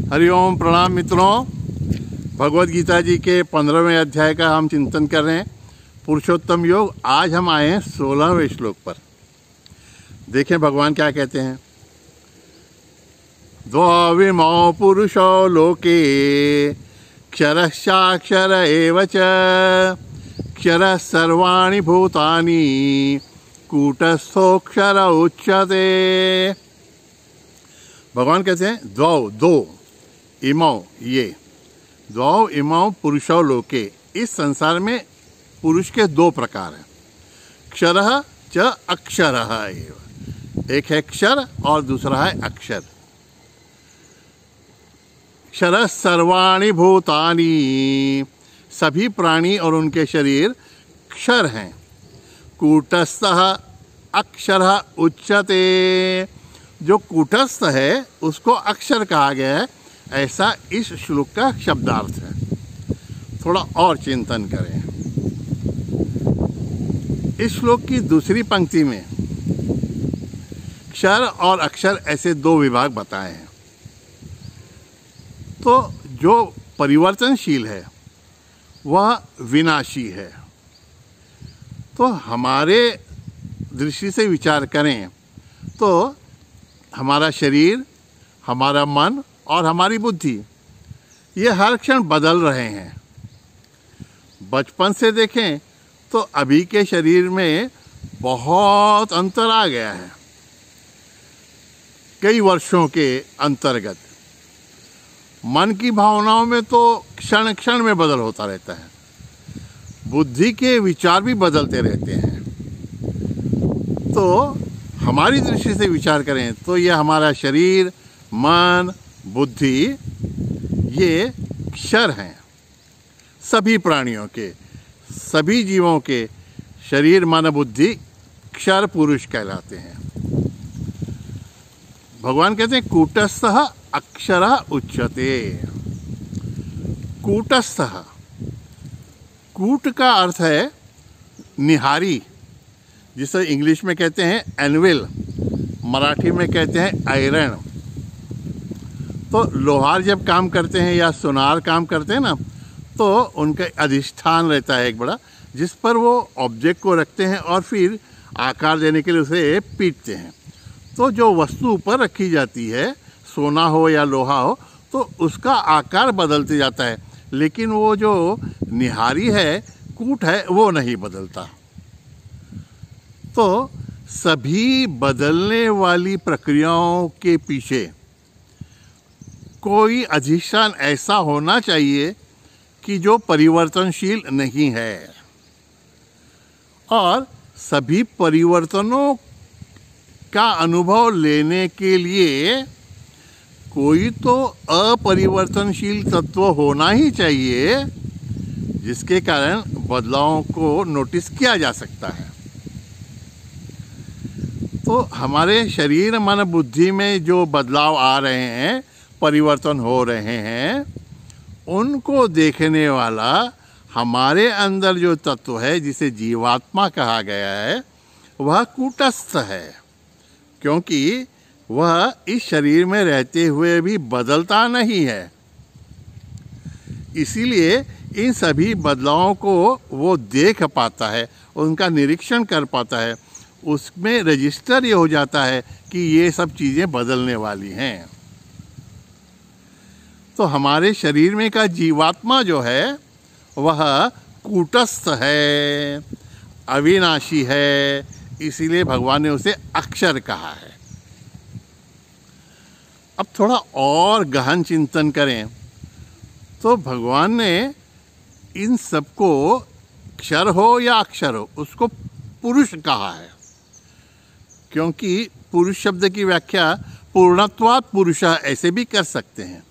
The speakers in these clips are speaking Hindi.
हरिओम प्रणाम मित्रों। भगवद गीता जी के 15वें अध्याय का हम चिंतन कर रहे हैं, पुरुषोत्तम योग। आज हम आए हैं 16वें श्लोक पर। देखें भगवान क्या कहते हैं। द्वाविमौ पुरुषो लोके क्षरश्चाक्षर एव च क्षरः सर्वाणि भूतानि कूटस्थोऽक्षर उच्यते। भगवान कहते हैं द्वौ दो इमौ ये द्वौ इमौ पुरुषौ लोके। इस संसार में पुरुष के दो प्रकार हैं, क्षरः च अक्षरः एव। एक है क्षर और दूसरा है अक्षर। क्षरः सर्वाणि भूतानि, सभी प्राणी और उनके शरीर क्षर हैं। कूटस्थः अक्षरः उच्यते, जो कूटस्थ है उसको अक्षर कहा गया है, ऐसा इस श्लोक का शब्दार्थ है। थोड़ा और चिंतन करें। इस श्लोक की दूसरी पंक्ति में क्षर और अक्षर ऐसे दो विभाग बताए हैं। तो जो परिवर्तनशील है वह विनाशी है। तो हमारे दृष्टि से विचार करें तो हमारा शरीर, हमारा मन और हमारी बुद्धि ये हर क्षण बदल रहे हैं। बचपन से देखें तो अभी के शरीर में बहुत अंतर आ गया है, कई वर्षों के अंतर्गत। मन की भावनाओं में तो क्षण क्षण में बदल होता रहता है, बुद्धि के विचार भी बदलते रहते हैं। तो हमारी दृष्टि से विचार करें तो यह हमारा शरीर, मन, बुद्धि ये क्षर हैं। सभी प्राणियों के, सभी जीवों के शरीर, मन, बुद्धि क्षर पुरुष कहलाते हैं। भगवान कहते हैं कूटस्थः अक्षरः उच्यते। कूटस्थः, कूट का अर्थ है निहारी, जिसे इंग्लिश में कहते हैं एनविल, मराठी में कहते हैं आयरन। तो लोहार जब काम करते हैं या सुनार काम करते हैं ना, तो उनका अधिष्ठान रहता है एक बड़ा, जिस पर वो ऑब्जेक्ट को रखते हैं और फिर आकार देने के लिए उसे पीटते हैं। तो जो वस्तु ऊपर रखी जाती है, सोना हो या लोहा हो, तो उसका आकार बदलते जाता है, लेकिन वो जो निहारी है, कूट है, वो नहीं बदलता। तो सभी बदलने वाली प्रक्रियाओं के पीछे कोई अधिष्ठान ऐसा होना चाहिए कि जो परिवर्तनशील नहीं है, और सभी परिवर्तनों का अनुभव लेने के लिए कोई तो अपरिवर्तनशील तत्व होना ही चाहिए, जिसके कारण बदलावों को नोटिस किया जा सकता है। तो हमारे शरीर, मन, बुद्धि में जो बदलाव आ रहे हैं, परिवर्तन हो रहे हैं, उनको देखने वाला हमारे अंदर जो तत्व है, जिसे जीवात्मा कहा गया है, वह कूटस्थ है, क्योंकि वह इस शरीर में रहते हुए भी बदलता नहीं है। इसीलिए इन सभी बदलावों को वो देख पाता है, उनका निरीक्षण कर पाता है। उसमें रजिस्टर ये हो जाता है कि ये सब चीज़ें बदलने वाली हैं। तो हमारे शरीर में का जीवात्मा जो है वह कूटस्थ है, अविनाशी है, इसीलिए भगवान ने उसे अक्षर कहा है। अब थोड़ा और गहन चिंतन करें तो भगवान ने इन सबको, क्षर हो या अक्षर हो, उसको पुरुष कहा है, क्योंकि पुरुष शब्द की व्याख्या पूर्णत्वात् पुरुषः ऐसे भी कर सकते हैं।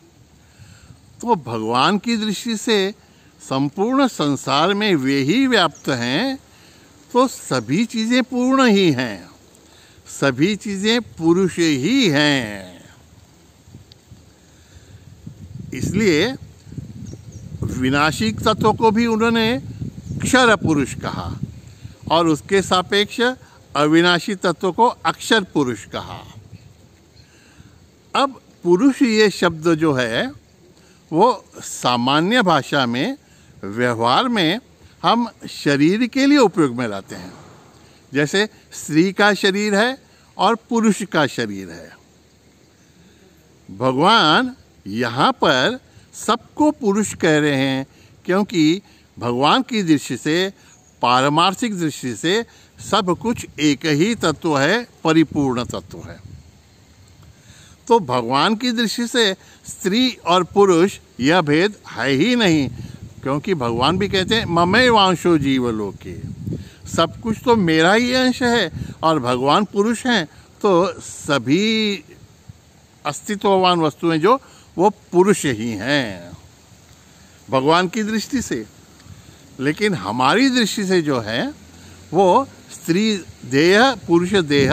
तो भगवान की दृष्टि से संपूर्ण संसार में वे ही व्याप्त हैं, तो सभी चीज़ें पूर्ण ही हैं, सभी चीज़ें पुरुष ही हैं। इसलिए विनाशी तत्व को भी उन्होंने क्षर पुरुष कहा और उसके सापेक्ष अविनाशी तत्व को अक्षर पुरुष कहा। अब पुरुष ये शब्द जो है वो सामान्य भाषा में, व्यवहार में हम शरीर के लिए उपयोग में लाते हैं। जैसे स्त्री का शरीर है और पुरुष का शरीर है। भगवान यहाँ पर सबको पुरुष कह रहे हैं, क्योंकि भगवान की दृष्टि से, पारमार्थिक दृष्टि से सब कुछ एक ही तत्व है, परिपूर्ण तत्व है। तो भगवान की दृष्टि से स्त्री और पुरुष यह भेद है ही नहीं, क्योंकि भगवान भी कहते हैं ममैवांशो जीवलोके, सब कुछ तो मेरा ही अंश है। और भगवान पुरुष हैं तो सभी अस्तित्ववान वस्तुएं जो वो पुरुष ही हैं भगवान की दृष्टि से। लेकिन हमारी दृष्टि से जो है वो स्त्री देह, पुरुष देह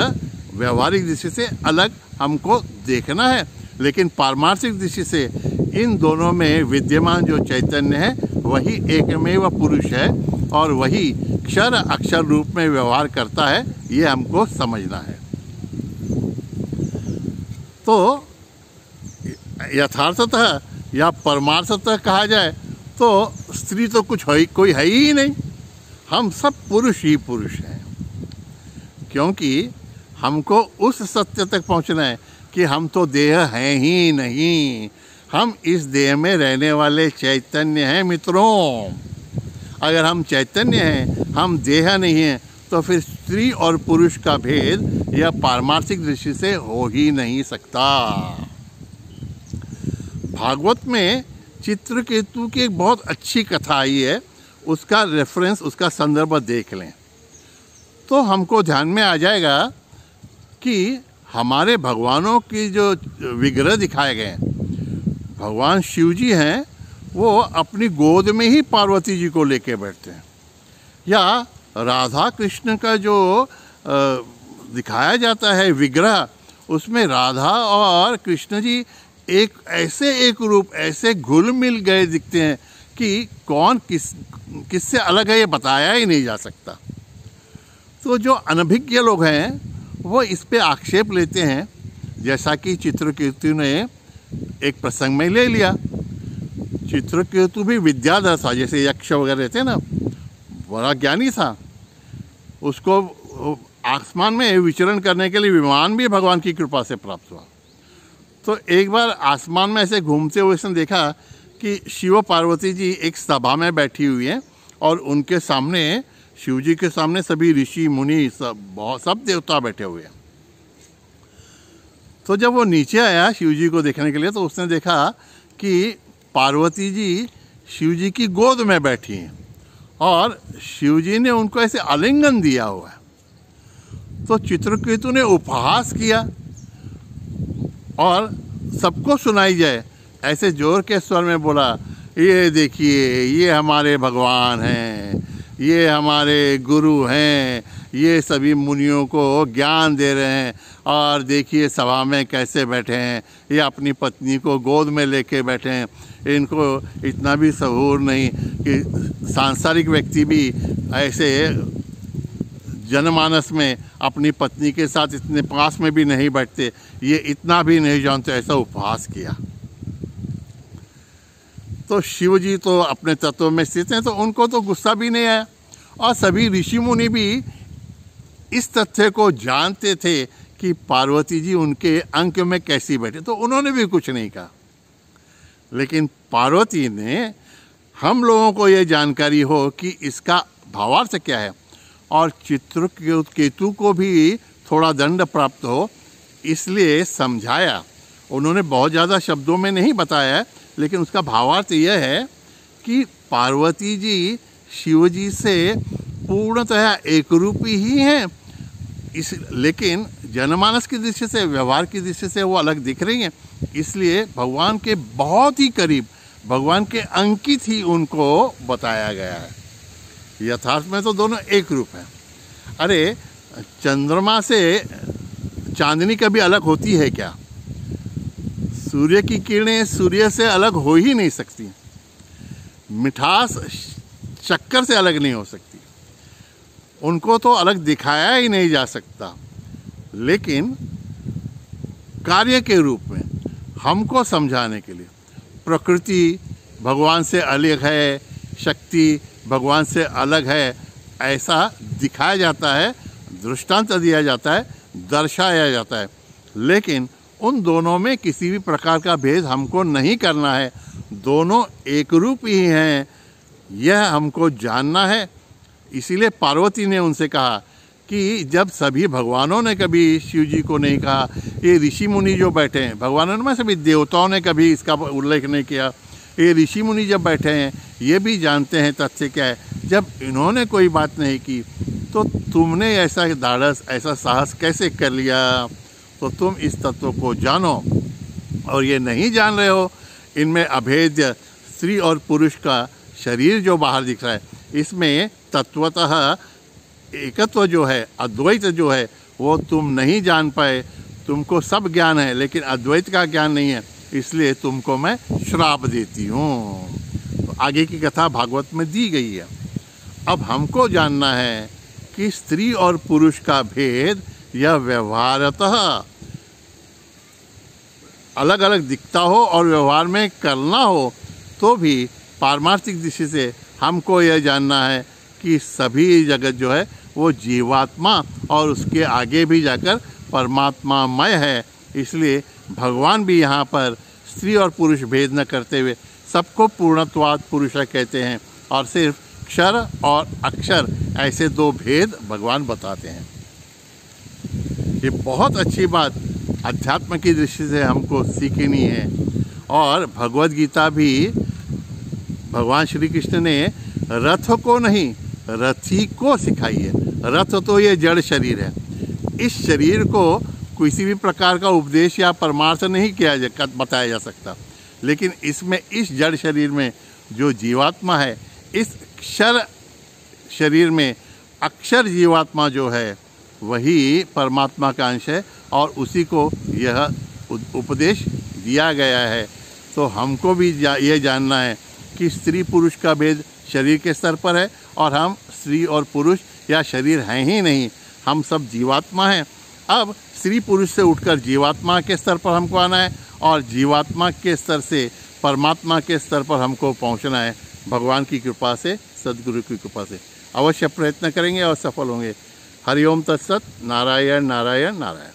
व्यवहारिक दृष्टि से अलग हमको देखना है। लेकिन पारमार्थिक दृष्टि से इन दोनों में विद्यमान जो चैतन्य है वही एकमेव पुरुष है और वही क्षर अक्षर रूप में व्यवहार करता है, ये हमको समझना है। तो यथार्थतः या परमार्थतः कहा जाए तो स्त्री तो कुछ कोई है ही नहीं, हम सब पुरुष ही पुरुष हैं। क्योंकि हमको उस सत्य तक पहुंचना है कि हम तो देह हैं ही नहीं, हम इस देह में रहने वाले चैतन्य हैं मित्रों। अगर हम चैतन्य हैं, हम देह नहीं हैं, तो फिर स्त्री और पुरुष का भेद यह पारमार्थिक दृष्टि से हो ही नहीं सकता। भागवत में चित्रकेतु की एक बहुत अच्छी कथा आई है, उसका रेफरेंस, उसका संदर्भ देख लें तो हमको ध्यान में आ जाएगा कि हमारे भगवानों की जो विग्रह दिखाए गए हैं, भगवान शिव जी हैं, वो अपनी गोद में ही पार्वती जी को लेके बैठते हैं। या राधा कृष्ण का जो दिखाया जाता है विग्रह, उसमें राधा और कृष्ण जी एक रूप ऐसे घुल मिल गए दिखते हैं कि कौन किससे अलग है ये बताया ही नहीं जा सकता। तो जो अनभिज्ञ लोग हैं वो इस पे आक्षेप लेते हैं, जैसा कि चित्रकेतु ने एक प्रसंग में ले लिया। चित्रकेतु भी विद्याधर था, जैसे यक्ष वगैरह थे ना, बड़ा ज्ञानी था। उसको आसमान में विचरण करने के लिए विमान भी भगवान की कृपा से प्राप्त हुआ। तो एक बार आसमान में ऐसे घूमते हुए उसने देखा कि शिव पार्वती जी एक सभा में बैठी हुई हैं और उनके सामने, शिव जी के सामने सभी ऋषि मुनि सब देवता बैठे हुए हैं। तो जब वो नीचे आया शिव जी को देखने के लिए, तो उसने देखा कि पार्वती जी शिव जी की गोद में बैठी हैं और शिव जी ने उनको ऐसे आलिंगन दिया हुआ है। तो चित्रकेतु ने उपहास किया और सबको सुनाई जाए ऐसे जोर के स्वर में बोला, ये देखिए, ये हमारे भगवान हैं, ये हमारे गुरु हैं, ये सभी मुनियों को ज्ञान दे रहे हैं। और देखिए सभा में कैसे बैठे हैं, ये अपनी पत्नी को गोद में लेके बैठे हैं। इनको इतना भी सहूर नहीं कि सांसारिक व्यक्ति भी ऐसे जनमानस में अपनी पत्नी के साथ इतने पास में भी नहीं बैठते, ये इतना भी नहीं जानते। ऐसा उपहास किया। तो शिव जी तो अपने तत्व में स्थित हैं, तो उनको तो गुस्सा भी नहीं आया। और सभी ऋषि मुनि भी इस तथ्य को जानते थे कि पार्वती जी उनके अंक में कैसी बैठे, तो उन्होंने भी कुछ नहीं कहा। लेकिन पार्वती ने, हम लोगों को ये जानकारी हो कि इसका भावार्थ क्या है, और चित्रकेतु को भी थोड़ा दंड प्राप्त हो, इसलिए समझाया। उन्होंने बहुत ज़्यादा शब्दों में नहीं बताया, लेकिन उसका भावार्थ यह है कि पार्वती जी शिव जी से पूर्णतः एकरूपी ही हैं, लेकिन जनमानस की दृष्टि से, व्यवहार की दृष्टि से वो अलग दिख रही हैं। इसलिए भगवान के बहुत ही करीब, भगवान के अंकित ही उनको बताया गया है। यथार्थ में तो दोनों एक रूप हैं। अरे चंद्रमा से चांदनी कभी अलग होती है क्या? सूर्य की किरणें सूर्य से अलग हो ही नहीं सकती। मिठास शक्कर से अलग नहीं हो सकती, उनको तो अलग दिखाया ही नहीं जा सकता। लेकिन कार्य के रूप में हमको समझाने के लिए। प्रकृति भगवान से अलग है, शक्ति भगवान से अलग है, ऐसा दिखाया जाता है, दृष्टांत दिया जाता है, दर्शाया जाता है। लेकिन उन दोनों में किसी भी प्रकार का भेद हमको नहीं करना है, दोनों एक रूप ही हैं, यह हमको जानना है। इसीलिए पार्वती ने उनसे कहा कि जब सभी भगवानों ने कभी शिव जी को नहीं कहा, ये ऋषि मुनि जो बैठे हैं, भगवानों में सभी देवताओं ने कभी इसका उल्लेख नहीं किया, ये ऋषि मुनि जब बैठे हैं ये भी जानते हैं तथ्य क्या है। जब इन्होंने कोई बात नहीं की तो तुमने ऐसा धाड़स, ऐसा साहस कैसे कर लिया? तो तुम इस तत्व को जानो, और ये नहीं जान रहे हो, इनमें अभेद्य स्त्री और पुरुष का शरीर जो बाहर दिख रहा है, इसमें तत्वतः एकत्व जो है, अद्वैत जो है, वो तुम नहीं जान पाए। तुमको सब ज्ञान है लेकिन अद्वैत का ज्ञान नहीं है, इसलिए तुमको मैं श्राप देती हूँ। तो आगे की कथा भागवत में दी गई है। अब हमको जानना है कि स्त्री और पुरुष का भेद यह व्यवहारतः अलग अलग दिखता हो और व्यवहार में करना हो, तो भी पारमार्थिक दृष्टि से हमको यह जानना है कि सभी जगत जो है वो जीवात्मा और उसके आगे भी जाकर परमात्मामय है। इसलिए भगवान भी यहाँ पर स्त्री और पुरुष भेद न करते हुए सबको पूर्णत्वाद पुरुष कहते हैं, और सिर्फ क्षर और अक्षर ऐसे दो भेद भगवान बताते हैं। ये बहुत अच्छी बात अध्यात्म की दृष्टि से हमको सीखनी है। और भगवद गीता भी भगवान श्री कृष्ण ने रथ को नहीं, रथी को सिखाई है। रथ तो ये जड़ शरीर है, इस शरीर को किसी भी प्रकार का उपदेश या परमार्थ नहीं बताया जा सकता, लेकिन इसमें इस जड़ शरीर में जो जीवात्मा है, इस क्षर शरीर में अक्षर जीवात्मा जो है वही परमात्मा का अंश है, और उसी को यह उपदेश दिया गया है। तो हमको भी ये जानना है कि स्त्री पुरुष का भेद शरीर के स्तर पर है, और हम स्त्री और पुरुष या शरीर हैं ही नहीं, हम सब जीवात्मा हैं। अब स्त्री पुरुष से उठकर जीवात्मा के स्तर पर हमको आना है, और जीवात्मा के स्तर से परमात्मा के स्तर पर हमको पहुंचना है, भगवान की कृपा से, सद्गुरु की कृपा से। अवश्य प्रयत्न करेंगे और सफल होंगे। हरिओम तत्सत। नारायण नारायण नारायण।